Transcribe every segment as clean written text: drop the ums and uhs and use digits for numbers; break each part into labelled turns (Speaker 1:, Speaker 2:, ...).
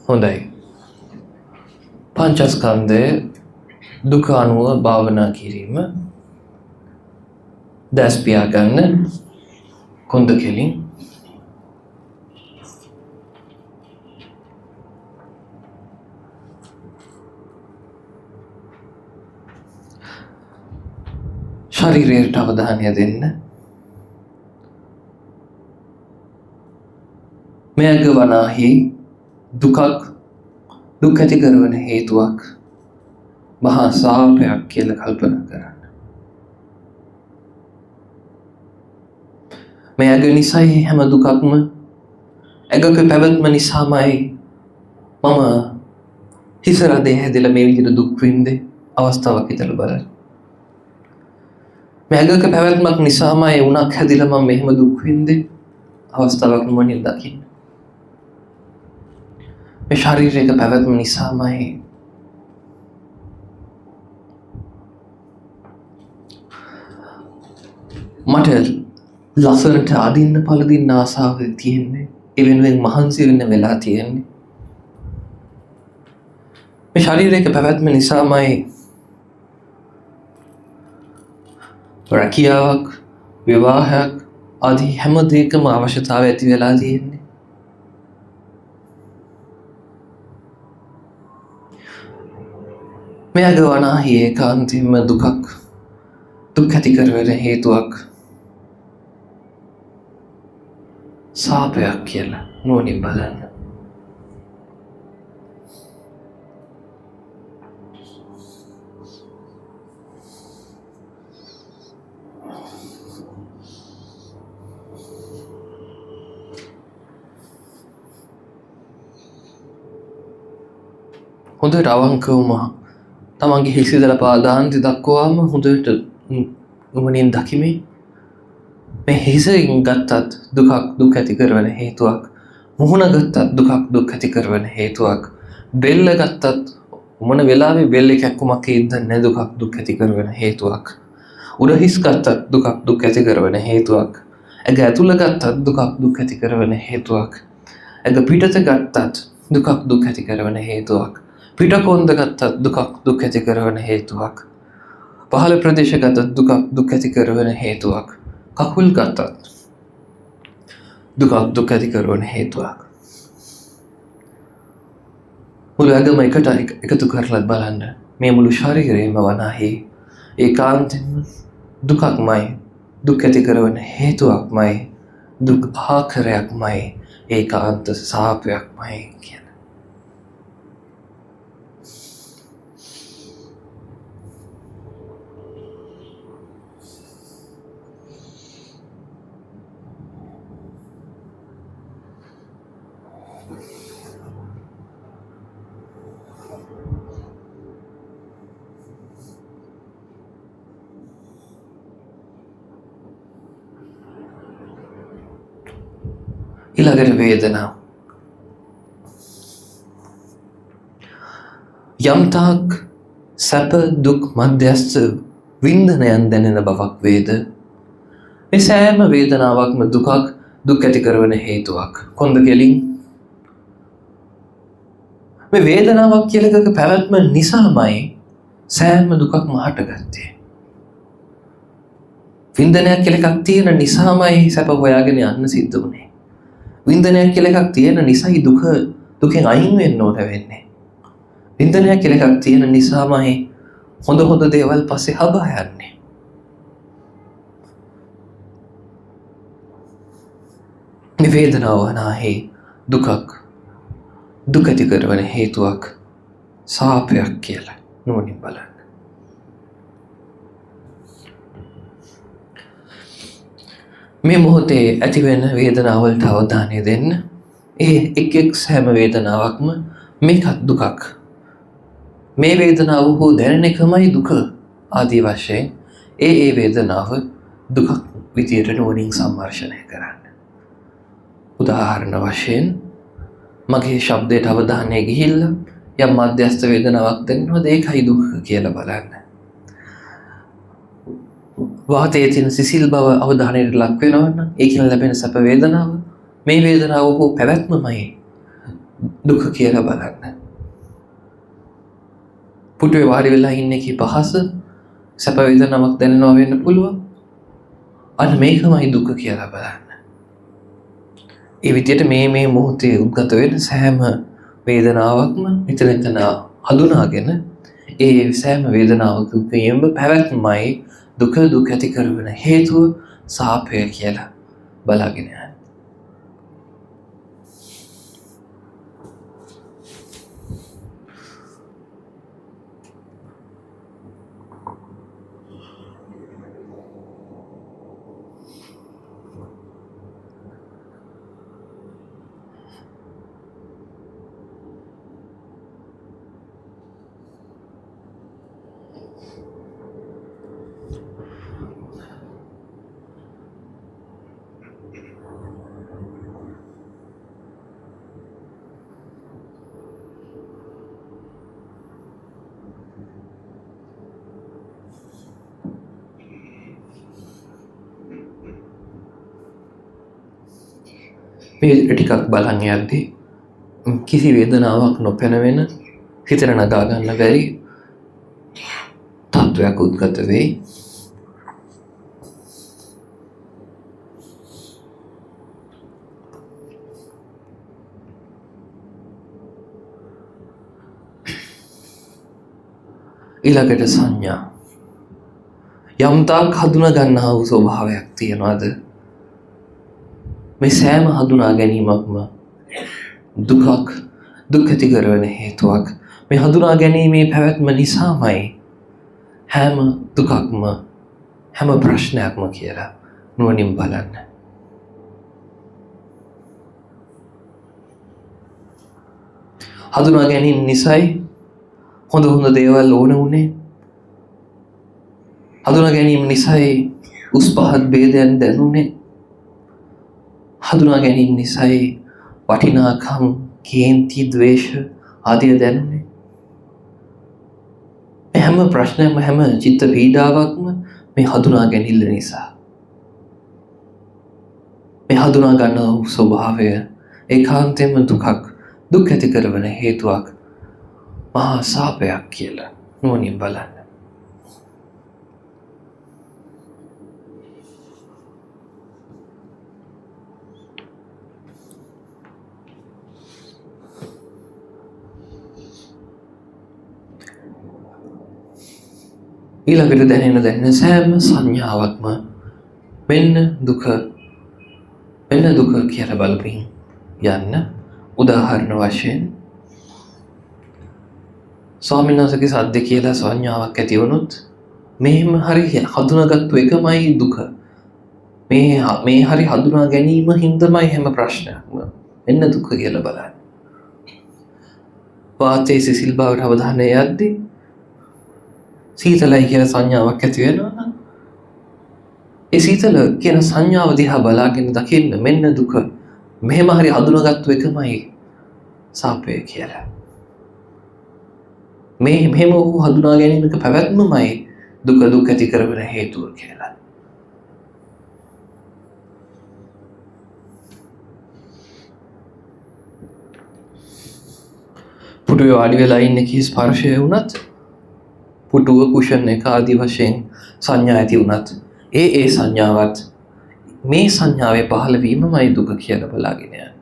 Speaker 1: හොඳයි. පංචස්කන්ධය දුක අනුව භාවනා කිරීම. දැස් පියාගන්න. කොන්ද කෙලින්. ශරීරයට අවධානය දෙන්න. මෙයග වනාහි දුක ඇති කරවන හේතුවක් මහා සාපයක් කියලා කල්පනා කරන්න. මෙයග නිසයි හැම දුකක්ම ඇගක පැවැත්ම නිසාමයි මම හිසරදේ හැදිලා මේ විදිහට දුක් විඳේ අවස්ථාවක් හිතලා බලන්න. මෙයගක පැවැත්මක් නිසාමයි උණක් හැදිලා මම මෙහෙම දුක් විඳේ අවස්ථාවක් මොනින් දකින්න. මේ ශරීරයක පැවැත්ම නිසාමයි මට ලස්සනට අදින්න පළදින්න ආසාව තියෙන්නේ. ඒ වෙනුවෙන් මහන්සි වෙන්න වෙලා තියෙන්නේ. මේ ශරීරයක පැවැත්ම නිසාමයි රැකියාවක් විවාහයක් ආදී හැම දෙයකම අවශ්‍යතාවය ඇති වෙලා තියෙන්නේ. මෙයග වනාහි ඒකාන්තයෙන්ම දුක් ඇති කරවන හේතුවක් සාපයක් කියලා නුවණින් බලන්න. හොඳට අවංකවම තමන්ගේ හිසිදල පාදාන්ති දක්වාම හොඳට නුවණින් දකිමින් මේ හිසෙන් ගත්තත් දුක් ඇති කරවන හේතුවක්, මුහුණ ගත්තත් දුක් ඇති කරවන හේතුවක්, බෙල්ල ගත්තත් මොන වෙලාවෙ බෙල්ලේ කැක්කුමක් ඉදන්නේ දුක් ඇති කරවන හේතුවක්, උඩ හිස් ගත්තත් දුක් ඇති කරවන හේතුවක්, ඇඟ ඇතුළ ගත්තත් දුක් ඇති කරවන හේතුවක්, ඇඟ පිටත ගත්තත් දුක් ඇති කරවන හේතුවක්, පිටකොන්ද ගත්තත් දුක් ඇති කරවන හේතුවක්, පහළ ප්‍රදේශ ගත්තත් දුක් ඇති කරවන හේතුවක්, කකුල් ගත්තත් දුක් ඇති කරවන හේතුවක්. මුළු ඇඟම එකට එකතු කරලා බලන්න. මේ මුළු ශරීරයම වනාහි ඒකාන්තයෙන්ම දුකක්මයි, දුක් ඇති කරවන හේතුවක්මයි, දුක් ආකාරයක්මයි, ඒකාන්ත සාපයක්මයි කියන. ඊළඟට වේදනාව. යම්තාක් සැප දුක් මධ්‍යස්ථ වින්දනයන් දැනෙන බවක් වේද, මේ සෑම වේදනාවක්ම දුක් ඇති කරවන හේතුවක්. කොන්ද කෙලින් මේ වේදනාවක් කියලා එකක පැවැත්ම නිසාමයි සෑම දුකක්ම හටගත්තේ. වින්දනයක් කියලා එකක් තියෙන නිසාමයි සැප හොයාගෙන යන්න සිද්ධ වුනේ. වින්දනයක් කියලා එකක් තියෙන නිසායි දුකෙන් අයින් වෙන්න ඕන වෙන්නේ. වින්දනයක් කියලා එකක් තියෙන නිසාමයි හොඳ දේවල් පස්සේ හබා යන්නේ. මේ වේදනාව වනාහි දුක් ඇති කරවන හේතුවක් සාපයක් කියලා නුවණින් බලන්න. මේ මොහොතේ ඇතිවෙන වේදනාවලට අවධානය දෙන්න. ඒ එක් සෑම වේදනාවක්ම මේකත් දුකක්. මේ වේදනාව හෝ දැනෙන එකමයි දුක ආදී වශයෙන් ඒ වේදනාව දුකක් විදියට නුවණින් සම්මර්ෂණය කරන්න. උදාහරණ වශයෙන් මගේ ශබ්දයට අවධානය ගිහිල්ලා යම් මධ්‍යස්ථ වේදනාවක් දැනෙනවද ඒකයි දුක කියලා බලන්න. වාතයේ තියෙන සිසිල් බව අවධානයට ලක් වෙනවනම් ඒකෙන් ලැබෙන සැප වේදනාව, මේ වේදනාව හෝ පැවැත්මමයි දුක කියලා බලන්න. පුටුවේ වාඩි වෙලා ඉන්න එකේ පහස සැප වේදනාවක් දැනෙනවා වෙන්න පුළුවන්. අන්න මේකමයි දුක කියලා බලන්න. ඒ විදිහට මේ මොහොතේ උද්ගත වෙන සෑම වේදනාවක්ම එතන හඳුනාගෙන ඒ සෑම වේදනාවකම පැවැත්මයි දුක ඇති කරන හේතුව සාපය කියලා බලාගෙන යන්න. මේ ටිකක් බලන් යද්දී කිසි වේදනාවක් නොපැනවෙන හිතට නගා ගන්න බැරි තත්ත්වයක් උද්ගත වෙයි. ඊළඟට සංඥා යම්තාක් හඳුනා ගන්නා වූ ස්වභාවයක් තියනවාද මේ සෑම හඳුනා ගැනීමක්ම දුක ඇති කරන හේතුවක්. මේ හඳුනා ගැනීමේ පැවැත්ම නිසාමයි හැම දුකක්ම හැම ප්‍රශ්නයක්ම කියලා නුවණින් බලන්න. හඳුනා ගැනීම නිසායි හොඳ දේවල් ඕන උනේ. හඳුනා ගැනීම නිසායි උස් පහත් ભેදයන් දැනුනේ. හඳුනා ගැනීම නිසායි වටිනාකම්, කේන්ති, ද්වේෂ ආදිය දැනුනේ. හැම ප්‍රශ්නයක්ම හැම චිත්ත පීඩාවක්ම මේ හඳුනා ගැනීම නිසා. මේ හඳුනා ගන්න ස්වභාවය ඒකාන්තයෙන්ම දුක් ඇති කරන හේතුවක්, මහා සාපයක් කියලා නුවණින් බලන්න. ඊළඟට දැනෙන සෑම සංඥාවක්ම මෙන්න දුක කියලා බලමින් යන්න. උදාහරණ වශයෙන් ස්වාමීන් වහන්සේගේ සද්ද කියලා සංඥාවක් ඇති වුණොත් මෙහෙම හරි හඳුනාගත්තු එකමයි දුක. මේ හරි හඳුනා ගැනීම හින්දාමයි හැම ප්‍රශ්නයක්ම මෙන්න දුක කියලා බලන්න. වාතයේ සිසිල් බවට අවධානය යද්දී සීතලයි කියන සංඥාවක් ඇති වෙනවා නම් ඒ සීතල කියන සංඥාව දිහා බලාගෙන දකින්න මෙන්න දුක. මෙහෙම හරි හඳුනාගත්තු එකමයි සාපය කියලා. මෙහෙම වූ හඳුනා ගැනීමක පැවැත්මමයි දුක ඇති කරන හේතුව කියලා. පුටුවේ වාඩි වෙලා ඉන්න කී ස්පර්ශය වුණත්, පුටුව කුෂන් එක ආදී වශයෙන් සංඥා ඇති වුණත් ඒ සංඥාවත් මේ සංඥාවේ පහළ වීමමයි දුක කියලා බලාගෙන යන්නේ.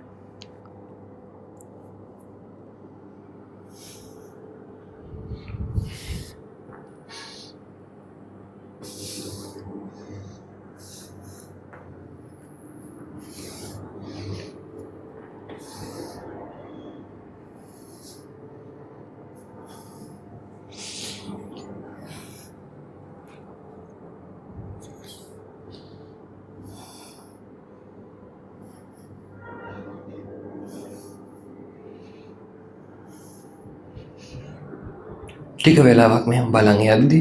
Speaker 1: ටික වෙලාවක් මෙහෙම බලන් යද්දී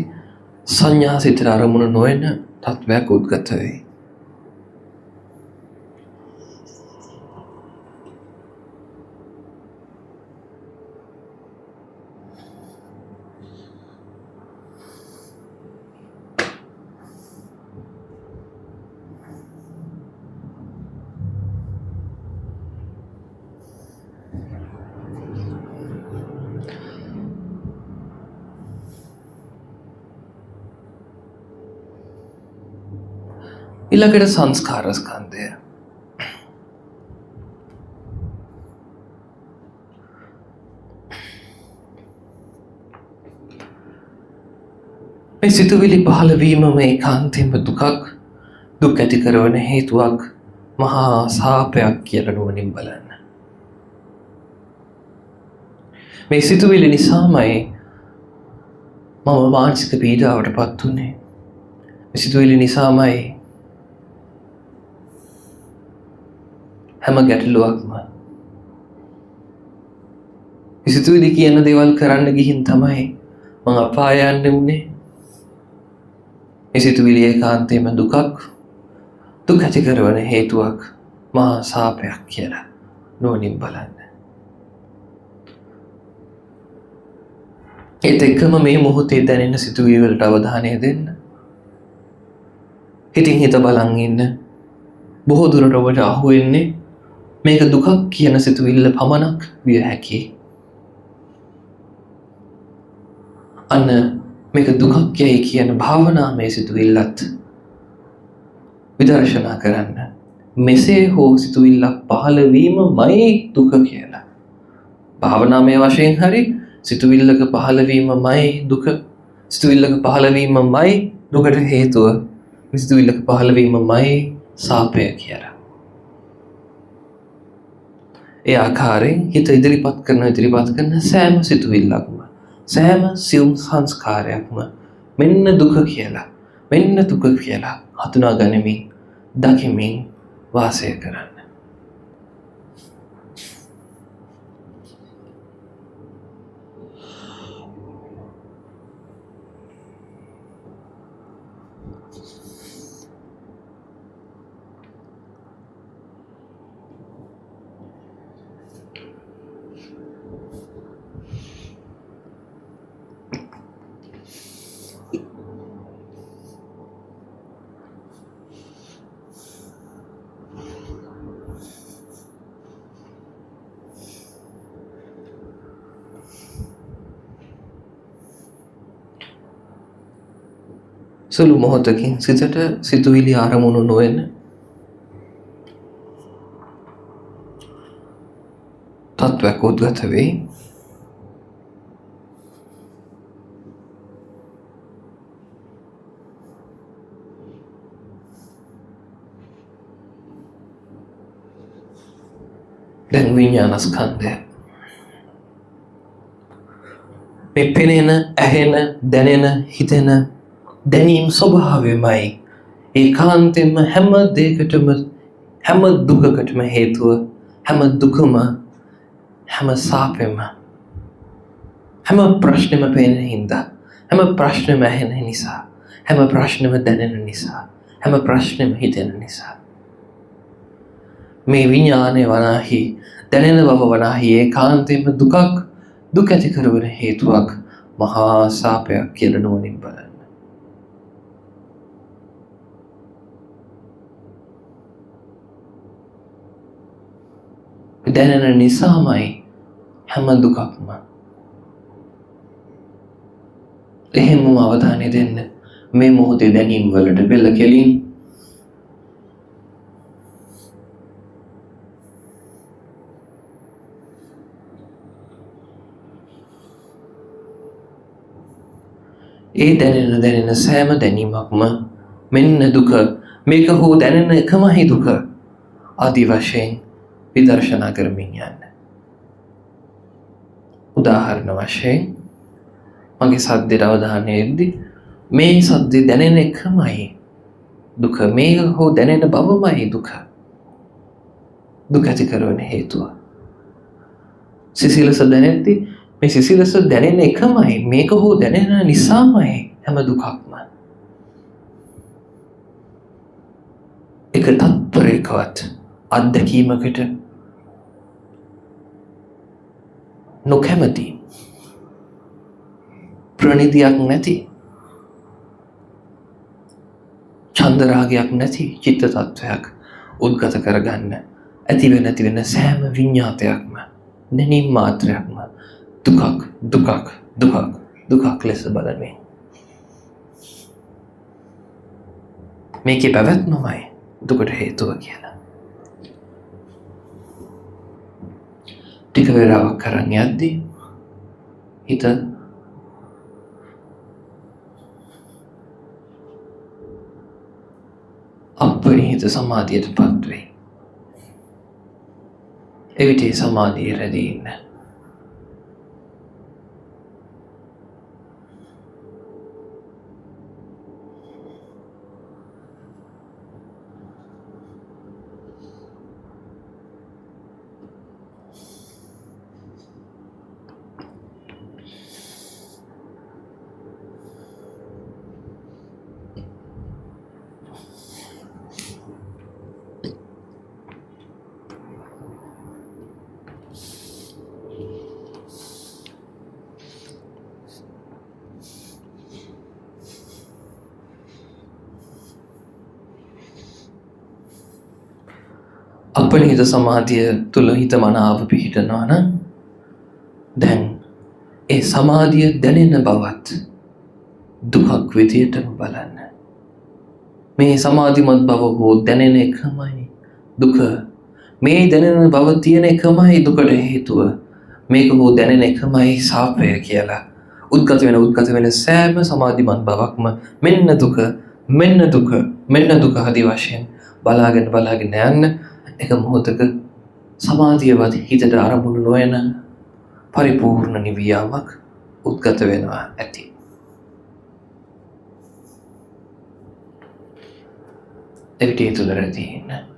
Speaker 1: සංඥා සිතට අරමුණු නොවන තත්වයක් උද්ගත වෙයි. ඊළඟට සංස්කාර ස්කන්ධය. මේ සිතුවිලි පහළ වීම මේ කාන්තෙන්ම දුකක්, දුක් ඇති කරන හේතුවක්, මහා සාපයක් කියලා නුවණින් බලන්න. මේ සිතුවිලි නිසාමයි මම මානසික පීඩාවට පත් වුනේ. මේ සිතුවිලි නිසාමයි හැම ගැටලුවක්ම. මේ සිතුවිලි කියන දේවල් කරන්න ගිහින් තමයි මම අපාය යන්න උනේ. මේ සිතුවිලි ඒකාන්තයෙන්ම දුකක්, දුක් ඇති කරන හේතුවක්, මහා සාපයක් කියලා නුවණින් බලන්න. ඒත් එක්කම මේ මොහොතේ දැනෙන සිතුවිලි වලට අවධානය දෙන්න. හිතින් හිත බලන් ඉන්න. බොහෝ දුරට ඔබට අහු වෙන්නේ මේක දුකක් කියන සිතුවිල්ල පමණක් විය හැකියි. අන්න මේක දුකක් යයි කියන භාවනාමය සිතුවිල්ලත් විදර්ශනා කරන්න. මෙසේ හෝ සිතුවිල්ලක් පහළ වීමමයි දුක කියලා. භාවනාමය වශයෙන් හරි සිතුවිල්ලක පහළවීමමයි දුක, සිතුවිල්ලක පහළවීමමයි දුකට හේතුව, සිතුවිල්ලක පහළවීමමයි සාපය කියලා. ඒ ආකාරයෙන් හිත ඉදිරිපත් කරන සෑම සිතුවිල්ලක්ම, සෑම සියුම් සංස්කාරයක්ම මෙන්න දුක කියලා, මෙන්න දුක කියලා හඳුනා ගනිමින්, දකිමින් වාසය කරන්න. සුළු මොහොතකින් සිතට සිතුවිලි ආරමුණු නොවන තත්වයක් උද්ගත වෙයි. දැන් විඤ්ඤාණස්කන්ධය මේ පෙනෙන, ඇහෙන, දැනෙන, හිතෙන දැනීම් ස්වභාවයමයි ඒකාන්තයෙන්ම හැම දෙයකටම, හැම දුකකටම හේතුව, හැම දුකම, හැම සාපෙම, හැම ප්‍රශ්නෙම පේන හින්දා, හැම ප්‍රශ්නෙම ඇහෙන නිසා, හැම ප්‍රශ්නෙම දැනෙන නිසා, හැම ප්‍රශ්නෙම හිතෙන නිසා මේ විඤ්ඤාණය වනාහි, දැනෙන බව වනාහි ඒකාන්තයෙන්ම දුකක්, දුක් ඇති කරන හේතුවක්, මහා සාපයක් කියලා නුවණින් බලන්න. දැනෙන නිසාමයි හැම දුකක්ම. එහෙමම අවධානය දෙන්න මේ මොහොතේ දැනීම් වලට බෙල්ල කෙලින්. ඒ දැනෙන සෑම දැනීමක්ම මෙන්න දුක, මේක හෝ දැනෙන එකමයි දුක ආදි වශයෙන් විදර්ශනා කරමින් යන්න. උදාහරණ වශයෙන් මගේ සද්දේට අවධානය යොද්දී මේ සද්දේ දැනෙන එකමයි දුක, මේක හෝ දැනෙන බවමයි දුක, දුක ඇති කරන හේතුව. සිසිලස දැනෙද්දී මේ සිසිලස දැනෙන එකමයි, මේක හෝ දැනෙන නිසාමයි හැම දුකක්ම. එක තත්පරයකවත් අත්දැකීමකට නොකැමති, ප්‍රණිතියක් නැති, චන්දරාගයක් නැති චිත්ත තත්වයක් උද්ගත කරගන්න ඇතිවෙන නැතිවෙන සෑම විඤ්ඤාතයක්ම, දැනීම් මාත්‍රයක්ම දුකක්, දුකක්, දුකක්, දුකක් ලෙස බලමින් මේකේ පැවැත්මමයි දුකට හේතුව කියලා. ටික වේලාවක් කරන් යද්දී හිත අපරිහිත සමාධියට පත් වෙයි. එවිට සමාධිය රැඳී ඉන්න. අපනිහිත සමාධිය තුළ හිත මනාව පිහිටනවා නම් දැන් ඒ සමාධිය දැනෙන බවත් දුකක් විදියටම බලන්න. මේ සමාධිමත් බව හෝ දැනෙන එකමයි දුක. මේ දැනෙන බව තියෙන එකමයි දුකට හේතුව. මේක හෝ දැනෙන එකමයි සාපය කියලා. උද්ගත වෙන සෑම සමාධිමත් බවක්ම මෙන්න දුක, මෙන්න දුක, මෙන්න දුක ආදී වශයෙන් බලාගෙන යන්න. එක මොහොතක සමාධියවත් හිතට අරමුණු නොවන පරිපූර්ණ නිවියාමක් උද්ගත වෙනවා ඇති. එවිට ඒ තුළ රැඳී ඉන්න.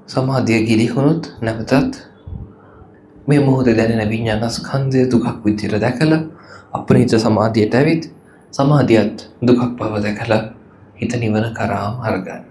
Speaker 1: සමාධිය ගිලිහුණොත් නැවතත් මේ මොහොතේ දැනෙන විඤ්ඤාණස්කන්ධය දුකක් විදියට දැකලා අපරිහිත සමාධියට ඇවිත් සමාධියත් දුකක් බව දැකලා හිත නිවන කරාම අරගන්න.